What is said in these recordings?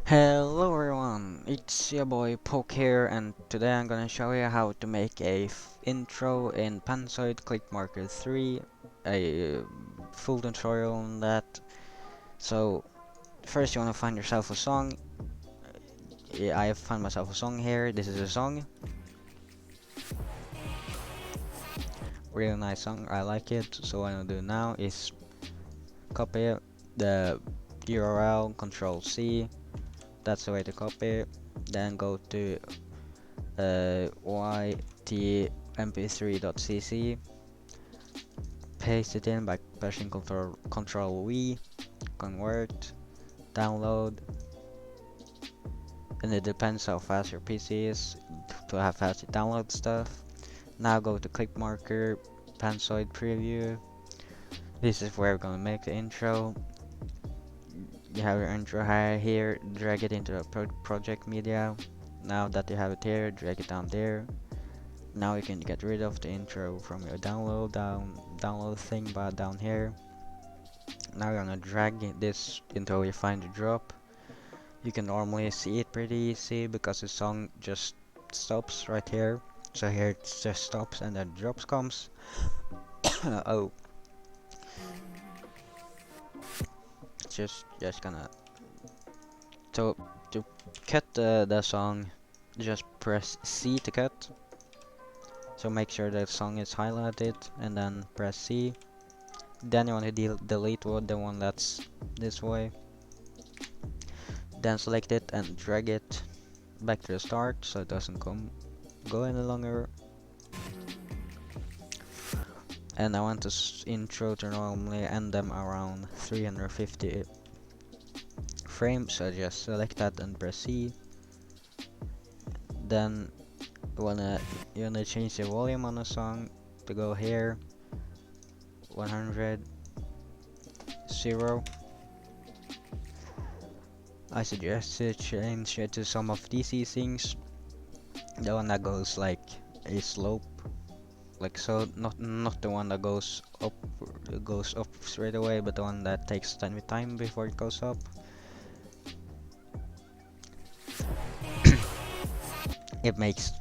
Hello everyone, it's your boy Poke here, and today I'm gonna show you how to make a intro in Panzoid Click Marker 3, a full tutorial on that. So first you wanna find yourself a song. Yeah, I have found myself a song here. This is a song, really nice song, I like it. So what I'm gonna do now is copy the URL, Control C, that's the way to copy. Then go to ytmp3.cc, paste it in by pressing Control V, convert, download, and it depends how fast your PC is to how fast you download stuff. Now go to click marker, Panzoid preview. This is where we're gonna make the intro. You have your intro here, drag it into the project media. Now that you have it here, drag it down there. Now you can get rid of the intro from your download thing but down here. Now you're gonna drag this until you find the drop. You can normally see it pretty easy because the song just stops right here. So here it just stops and then drops comes. Oh, just gonna to cut the song, just press C to cut. So make sure the song is highlighted and then press C. Then you want to delete the one that's this way. Then select it and drag it back to the start so it doesn't go any longer. And I want this intro to normally end them around 350 frames, so just select that and press C. Then you wanna change the volume on the song to go here 100 0. I suggest to change it to some of these things. The one that goes like a slope, like so, not the one that goes up straight away, but the one that takes time before it goes up. it makes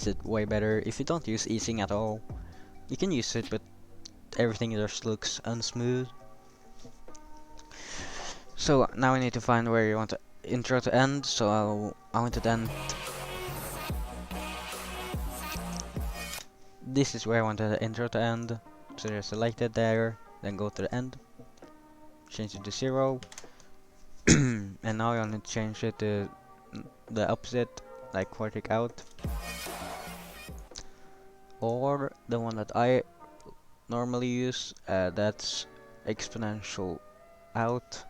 it way better. If you don't use easing at all, you can use it, but everything just looks unsmooth. So now we need to find where you want the intro to end. So I want it to end. This is where I want the intro to end. So just select it there, then go to the end, change it to 0, and now you want to change it to the opposite, like vertic out, or the one that I normally use, that's exponential out.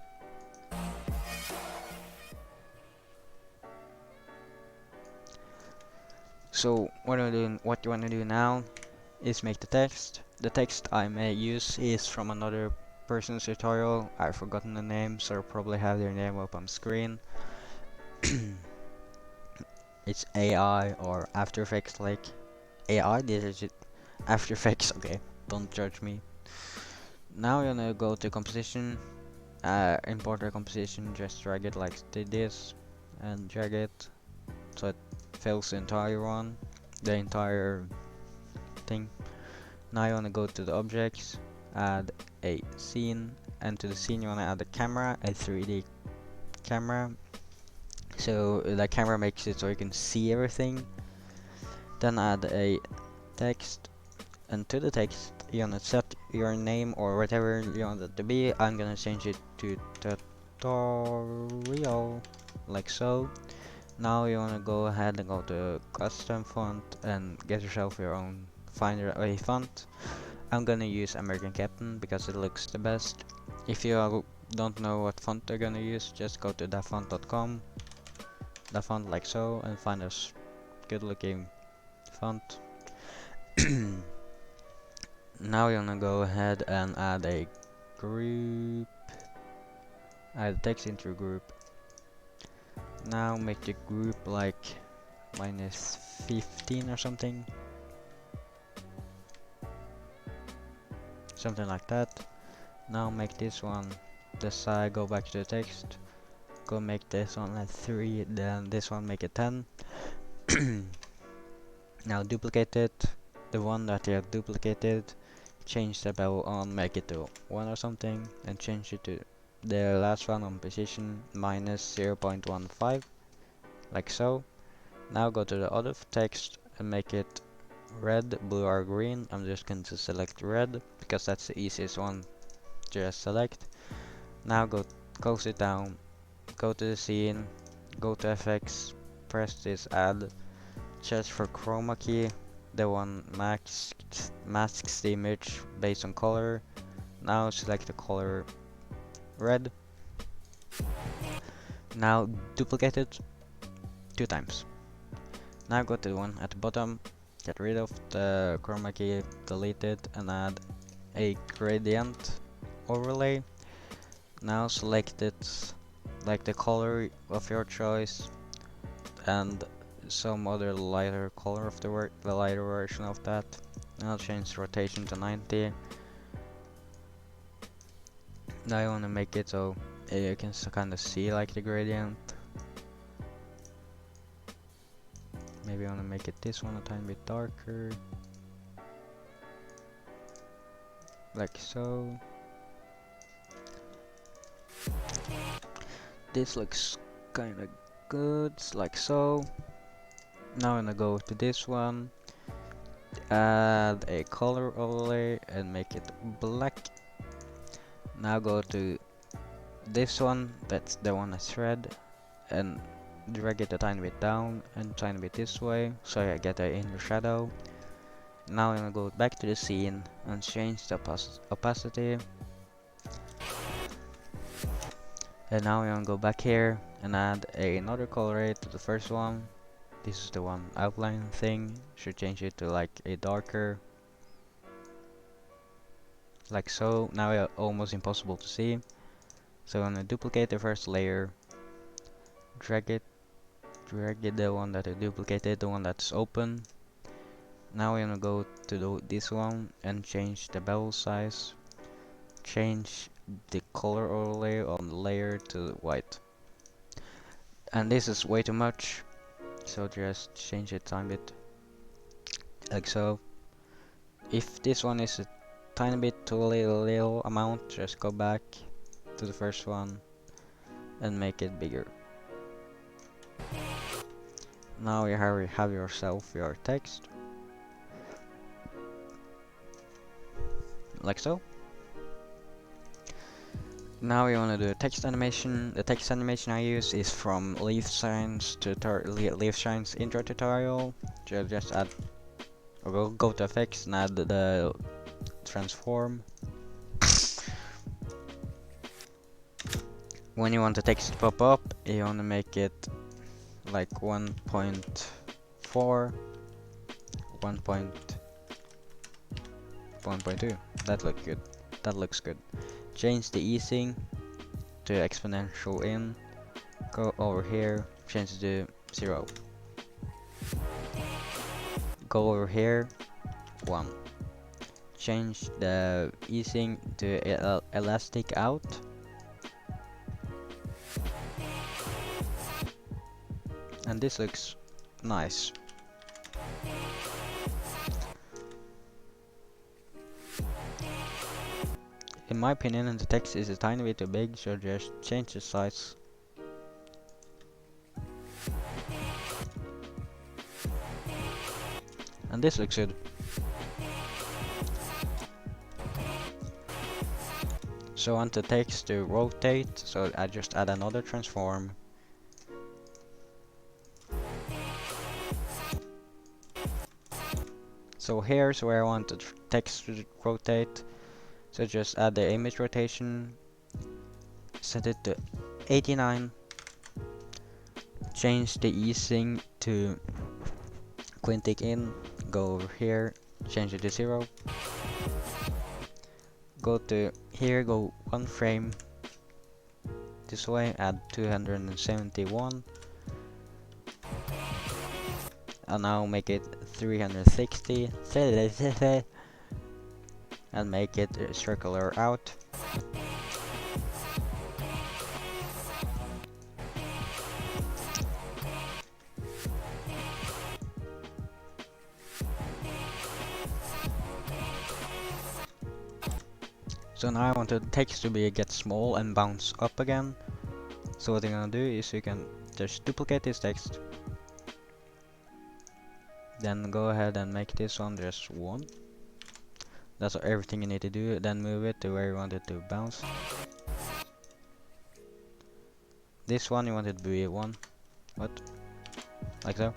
So what you want to do now is make the text. The text I may use is from another person's tutorial. I've forgotten the name, so I'll probably have their name up on screen. It's AI or After Effects, like AI. This is it. After Effects. Okay, don't judge me. Now you're gonna go to composition, import a composition. Just drag it like this, and drag it so it fills the entire one, the entire thing. Now you wanna go to the objects, add a scene, and to the scene you wanna add a camera, a 3D camera. So the camera makes it so you can see everything. Then add a text, and to the text you wanna set your name or whatever you want it to be. I'm gonna change it to tutorial, like so. Now you wanna go ahead and go to custom font and get yourself your own, find a font. I'm gonna use American Captain because it looks the best. If you don't know what font they're gonna use, just go to dafont.com, the font like so, and find a good looking font. Now you're gonna go ahead and add a group, add text into group. Now make the group like -15 or something like that. Now make this one the side, go back to the text, Go make this one at 3, then this one make it 10. Now duplicate it, the one that you have duplicated, change the bevel on, make it to 1 or something, and change it to the last one on position minus 0.15, like so. Now go to the other text and make it red, blue or green. I'm just going to select red because that's the easiest one to just select. Now close it down, go to the scene, go to FX, press this add, search for chroma key, the one masks the image based on color. Now select the color red. Now duplicate it 2 times. Now go to the one at the bottom, get rid of the chroma key, delete it, and add a gradient overlay. Now select it like the color of your choice and some other lighter color of the lighter version of that. Now change rotation to 90. Now I want to make it so you can kind of see like the gradient. Maybe I want to make it this one a tiny bit darker, like so. This looks kind of good, like so. Now I'm gonna go to this one, add a color overlay and make it black. Now go to this one, that's the one that's red, and drag it a tiny bit down and tiny bit this way so I get an inner shadow. Now I'm gonna go back to the scene and change the opacity. And now I'm gonna go back here and add another color to the first one. This is the one outline thing. Should change it to like a darker, like so. Now it's almost impossible to see. So I'm gonna duplicate the first layer, drag it the one that I duplicated, the one that's open. Now we're gonna go to this one and change the bevel size, change the color overlay on the layer to white. And this is way too much, so just change it a tiny bit, like so. If this one is a tiny bit too little amount, just go back to the first one and make it bigger. Now you have yourself your text, like so. Now we want to do a text animation. The text animation I use is from Leaf Shine's intro tutorial. Just add, or go to effects and add the transform. When you want the text to pop up, you want to make it like 1.4, 1.2. That looks good. That looks good. Change the easing to exponential in. Go over here, change it to 0. Go over here, 1. Change the easing to elastic out. And this looks nice. In my opinion, the text is a tiny bit too big, so just change the size. And this looks good. So I want the text to rotate, so I just add another transform. So here's where I want the text to rotate. So just add the image rotation, set it to 89, change the easing to quintic in, go over here, change it to 0, go to here, go 1 frame this way, add 271, and now make it 360, and make it circular out. So now I want the text to be get small and bounce up again. So what I'm gonna do is you can just duplicate this text, then go ahead and make this one just 1. That's everything you need to do. Then move it to where you want it to bounce. This one you want it to be 1. What? Like so.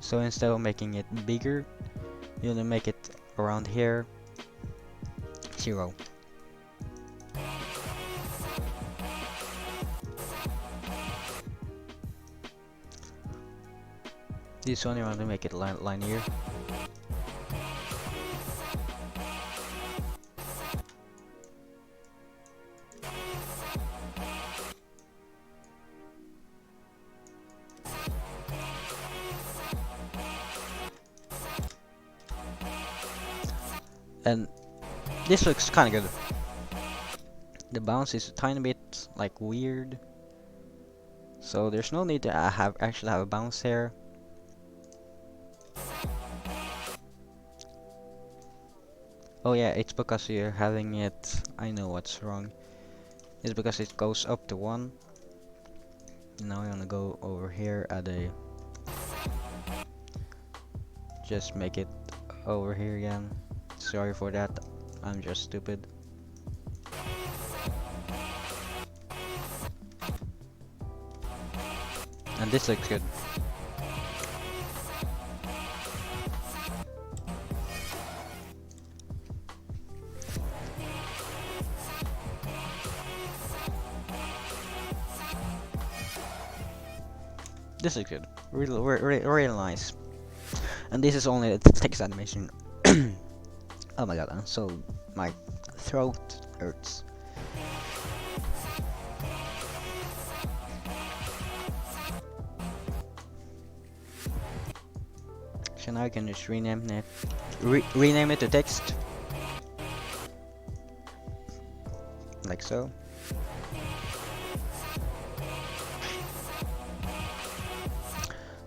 So instead of making it bigger, you want to make it around here 0. This one you want to make it linear. And this looks kind of good. The bounce is a tiny bit like weird, so there's no need to actually have a bounce here. Oh yeah, it's because you're having it. I know what's wrong. It's because it goes up to 1. Now you wanna go over here, add a. Just make it over here again. Sorry for that. I'm just stupid. And this looks good. This looks good. Really nice. And this is only a text animation. Oh my god, my throat hurts. So now I can just rename it to text. Like so.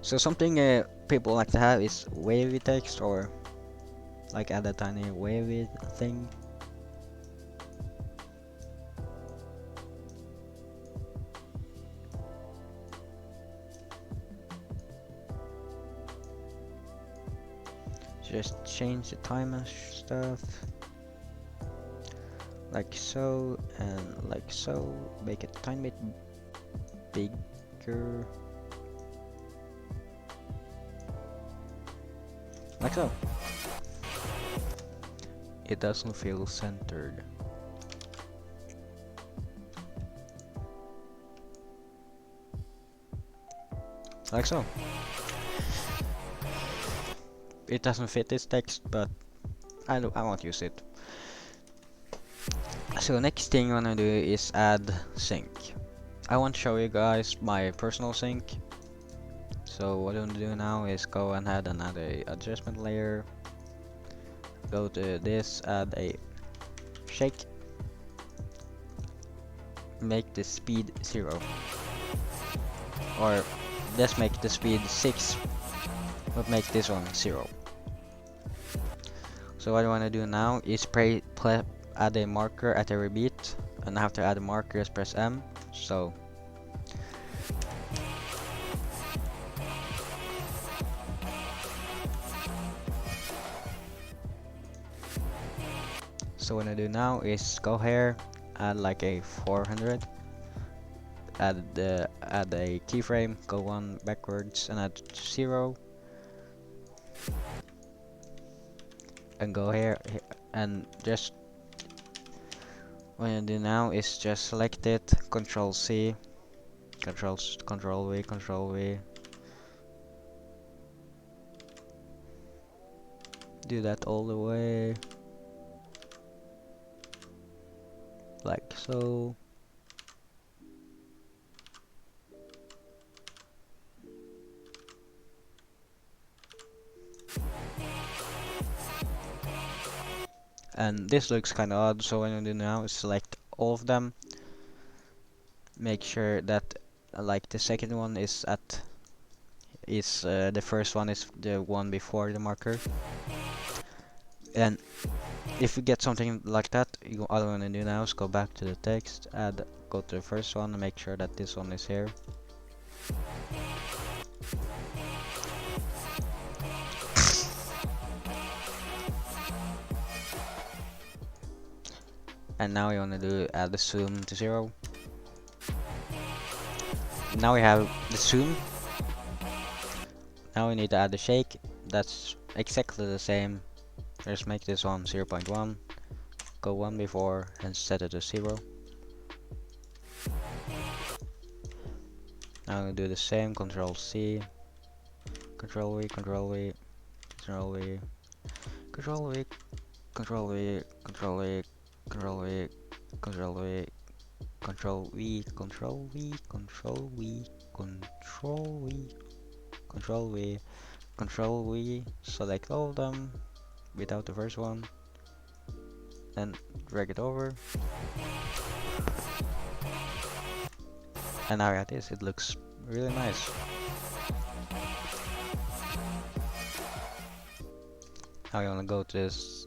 So something people like to have is wavy text, or like add a tiny wavy thing. Just change the time and stuff. Like so, and like so. Make it a tiny bit bigger. Like so. It doesn't feel centered. Like so. It doesn't fit this text, but I won't use it. So next thing I wanna do is add sync. I want to show you guys my personal sync. So what I'm gonna do now is go ahead and add a adjustment layer. Go to this, add a shake. Make the speed 0. Or let's make the speed 6, but make this one 0. So what I want to do now is add a marker at every beat, and after add a marker, just press M. So what I do now is go here, add like a 400, add a keyframe, go 1 backwards, and add 0, and go here, and just what I do now is just select it, Control C, Control V, Control V. Do that all the way, like so. And this looks kind of odd, so what I'm gonna do now is select all of them. Make sure that like the second one is the first one is the one before the marker. And if you get something like that, all you want to do now is go back to the text, go to the first one, and make sure that this one is here. And now you want to do add the zoom to 0. Now we have the zoom. Now we need to add the shake. That's exactly the same. Just make this one 0.1. Go one before and set it to 0. Now we do the same. Control C, Control V, Control V, Control V, Control V, Control V, Control V, Control V, Control V, Control V, Control V, Control V, Control V, Control V, Control V, select all of them without the first one, then drag it over, and now we have this. It looks really nice. Now you wanna go to this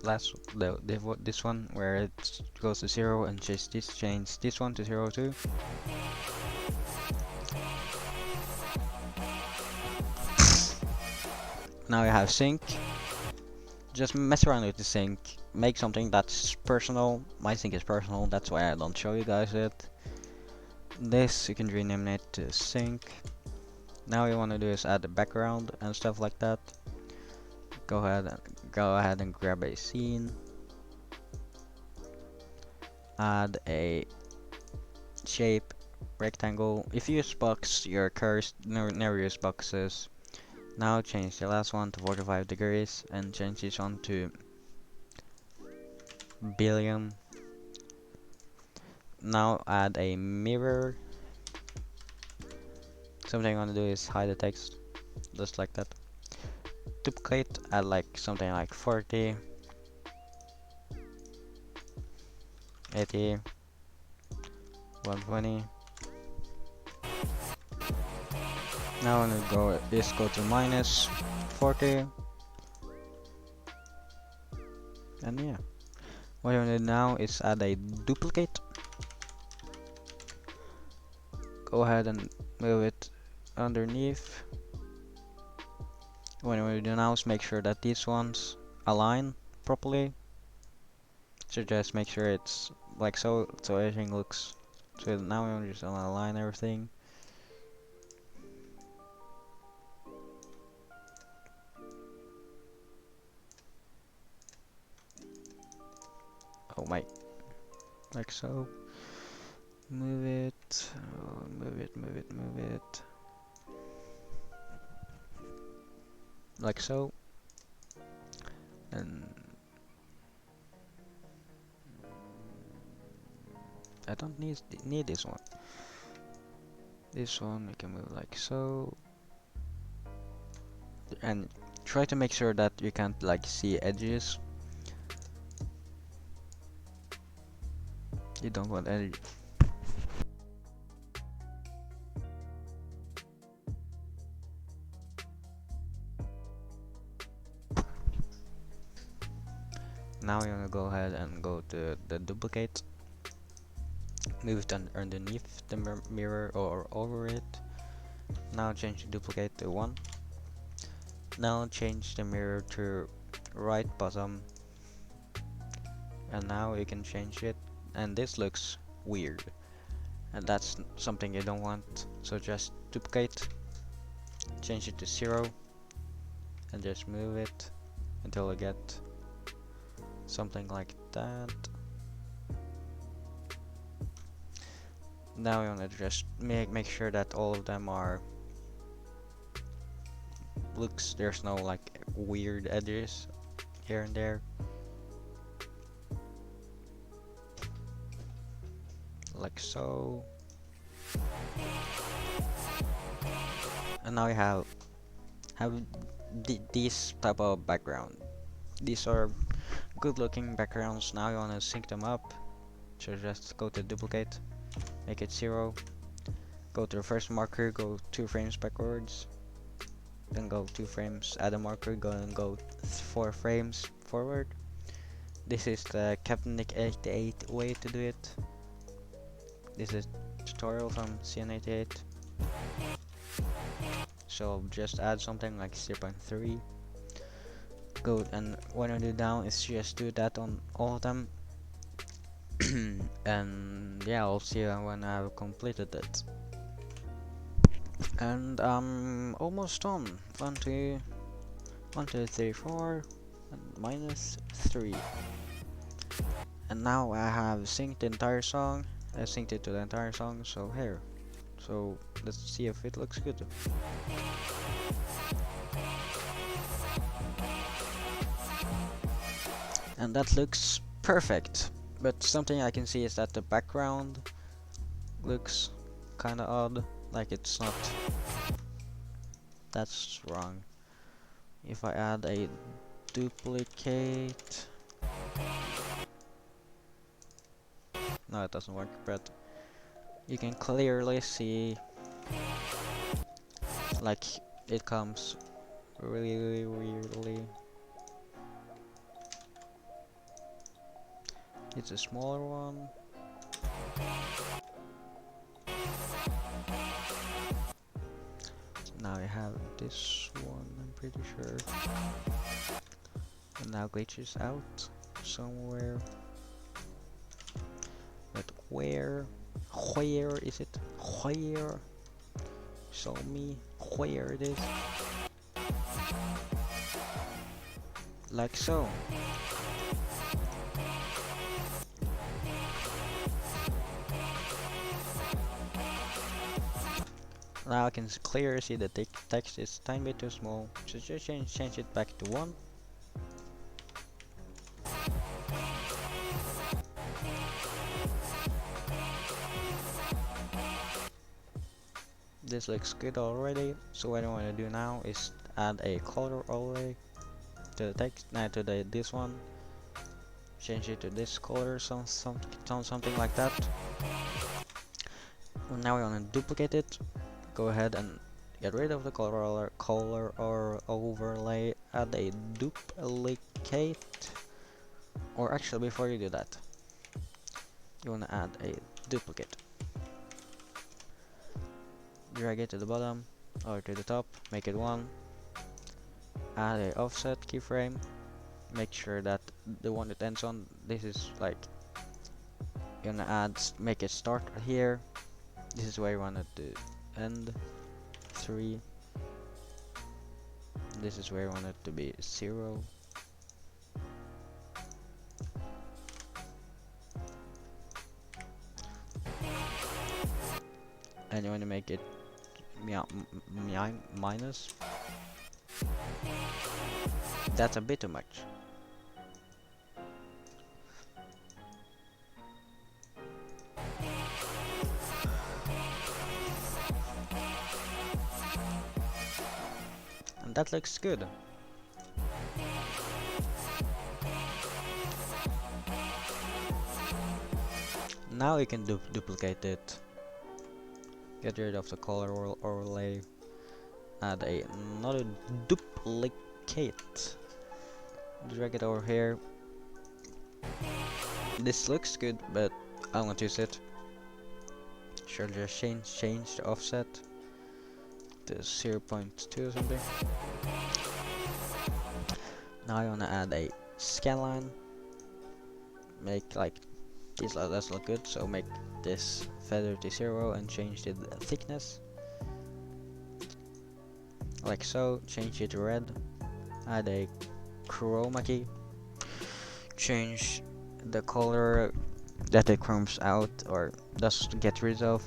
this one where it goes to 0 and change this one to 0 too. Now you have sync. Just mess around with the sync. Make something that's personal. My sync is personal, that's why I don't show you guys it. This you can rename it to sync. Now you wanna do is add the background and stuff like that. Go ahead and grab a scene. Add a shape, rectangle. If you use box, you're cursed. Never use boxes. Now change the last one to 45 degrees and change this one to billion. Now add a mirror. Something I want to do is hide the text, just like that. Duplicate, add like something like 40, 80, 120. Now I'm gonna go to minus 40. And yeah. What I'm gonna do now is add a duplicate. Go ahead and move it underneath. What I'm gonna do now is make sure that these ones align properly. So just make sure it's like so everything looks. So now I'm just gonna align everything. Oh my, like so. Move it, move it. Like so. And I don't need this one. This one we can move like so. And try to make sure that you can't like see edges. You don't want edges. Now you're gonna go ahead and go to the duplicate. Move it underneath the mirror or over it. Now change the duplicate to 1. Now change the mirror to right bottom. And now you can change it. And this looks weird. And that's something you don't want. So just duplicate. Change it to 0. And just move it until you get something like that. Now you want to just make sure that all of them are there's no like weird edges here and there. Like so. And now you have these type of background. These are good looking backgrounds. Now you want to sync them up. So just go to duplicate, make it 0. Go to the first marker, go 2 frames backwards. Then go 2 frames, add a marker, go 4 frames forward. This is the Captain Nick 88 way to do it. This is tutorial from CM88. So just add something like 0.3. Go, and when I do down is just do that on all of them. And yeah, I'll see you when I've completed it. And I'm almost done. 1, 2, 1, 2, 3, 4, and minus 3. And now I have synced the entire song. I synced it to the entire song, so here. So let's see if it looks good. And that looks perfect. But something I can see is that the background looks kinda odd. Like it's not. That's wrong. If I add a duplicate. No, it doesn't work, but you can clearly see like it comes really weirdly. It's a smaller one. Now I have this one, I'm pretty sure. And now glitches out somewhere. But where is it? Where? Show me where it is. Like so. Now I can clearly see the text is tiny bit too small, so just change it back to 1. This looks good already, so what I want to do now is add a color overlay to the text, to this one. Change it to this color, something like that. Now we want to duplicate it. Go ahead and get rid of the color or overlay. Add a duplicate. Or actually, before you do that, you want to add a duplicate. Drag it to the bottom or to the top. Make it 1. Add a offset keyframe. Make sure that the one that ends on this is like you're gonna make it start here. This is where you want it to end. 3. This is where you want it to be 0. And you want to make it minus. That's a bit too much. And that looks good. Now you can duplicate it. Get rid of the color overlay. Add another duplicate. Drag it over here. This looks good, but I won't use it. Should just change the offset to 0.2 or something. Now I wanna add a scanline. Make like this does look good, so make this feather to 0 and change the thickness. Like so, change it to red. Add a chroma key. Change the color that it chromes out or does get rid of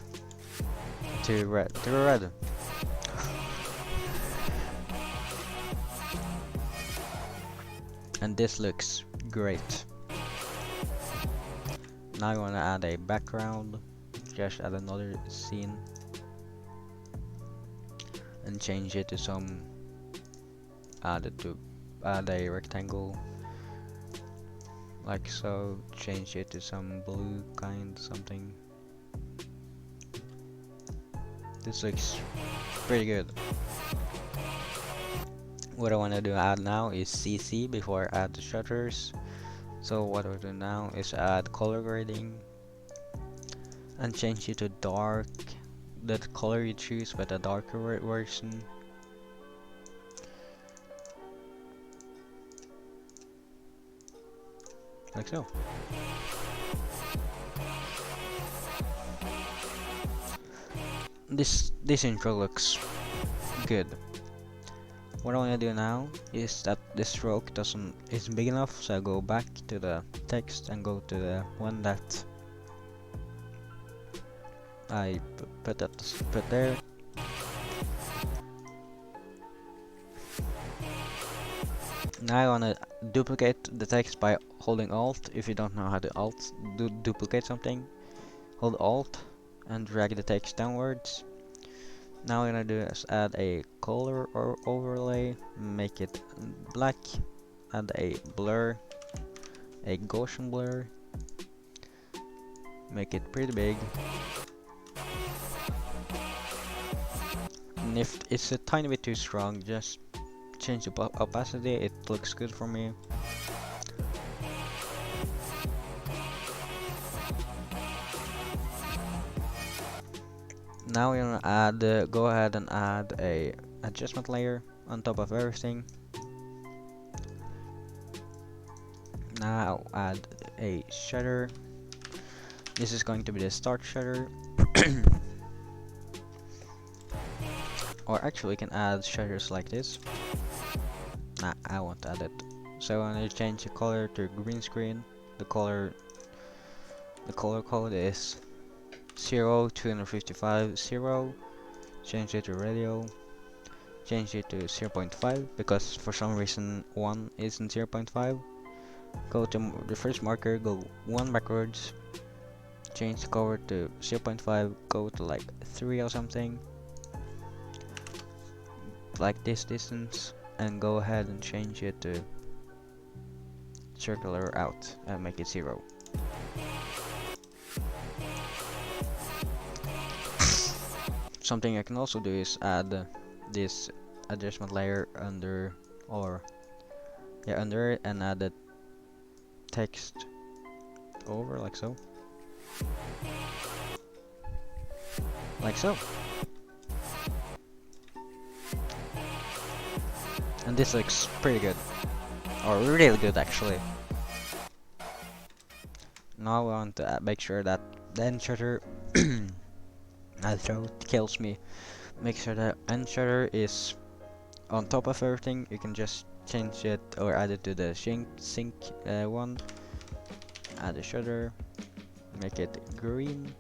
to red. And this looks great. Now I want to add a background. Just add another scene and change it to some add a rectangle like so. Change it to some blue kind something. This looks pretty good. What I want to add now is CC before I add the shutters. So what we'll do now is add color grading and change it to dark, the color you choose, but a darker version. Like so. This intro looks good. What I want to do now is that this stroke isn't big enough, so I go back to the text and go to the one that I put there. Now I want to duplicate the text by holding Alt. If you don't know how to duplicate something, hold Alt and drag the text downwards. Now what I'm gonna do is add a color or overlay, make it black, add a blur, a Gaussian blur, make it pretty big. And if it's a tiny bit too strong, just change the opacity, it looks good for me. Now we're gonna go ahead and add a adjustment layer on top of everything. Now add a shutter. This is going to be the start shutter. Or actually we can add shutters like this. Nah, I won't add it. So I'm gonna change the color to green screen. The color code is 0255 0. Change it to radio. Change it to 0.5 because for some reason 1 isn't 0.5. Go to the first marker, go 1 backwards. Change the color to 0.5, go to like 3 or something. Like this distance, and go ahead and change it to circular out and make it 0. Something I can also do is add this adjustment layer under it and add the text over like so. Like so. And this looks pretty good. Or really good actually. Now I want to make sure that the end shutter my throat kills me. Make sure that end shutter is on top of everything. You can just change it or add it to the sync one. Add a shutter. Make it green.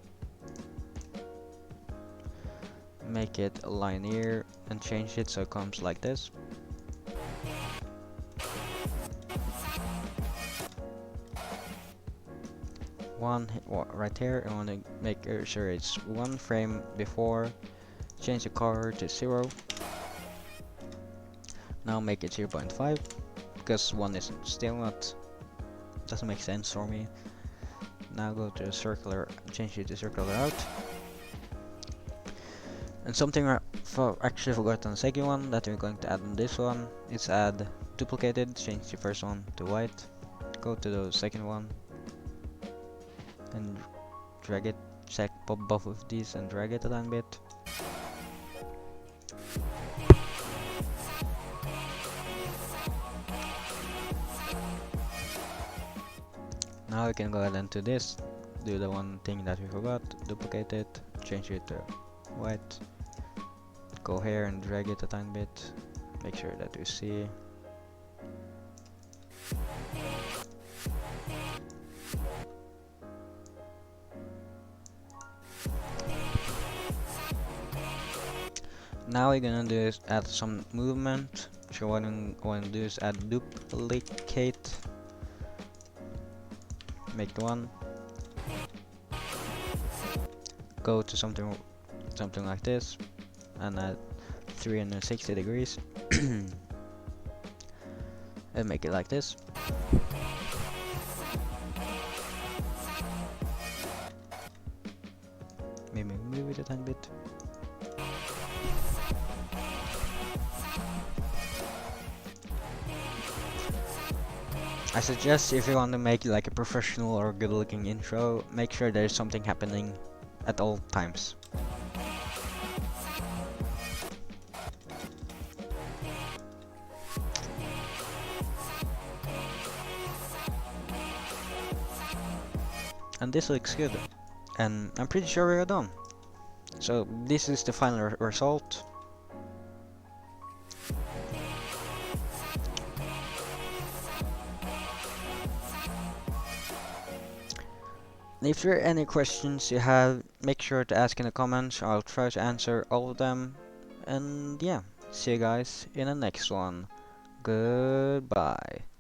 Make it linear and change it so it comes like this. Right here, I want to make sure it's 1 frame before. Change the color to 0. Now make it 0.5 because 1 is still not, doesn't make sense for me. Now go to circular, change it to circular out. And something I actually forgot on the second one that we're going to add on this one is add duplicated. Change the first one to white. Go to the second one and drag it, pop both of these and drag it a tiny bit. Now we can go ahead and do this, do the one thing that we forgot, duplicate it, change it to white, go here and drag it a tiny bit, make sure that you see. Now we're gonna do is add some movement. So what I'm going to do is add duplicate. Make one. Go to something like this, and add 360 degrees, and make it like this. Maybe move it a tiny bit. I suggest if you want to make like a professional or good looking intro, make sure there's something happening at all times. And this looks good. And I'm pretty sure we're done. So this is the final result. If there are any questions you have, make sure to ask in the comments. I'll try to answer all of them. And yeah, see you guys in the next one. Goodbye.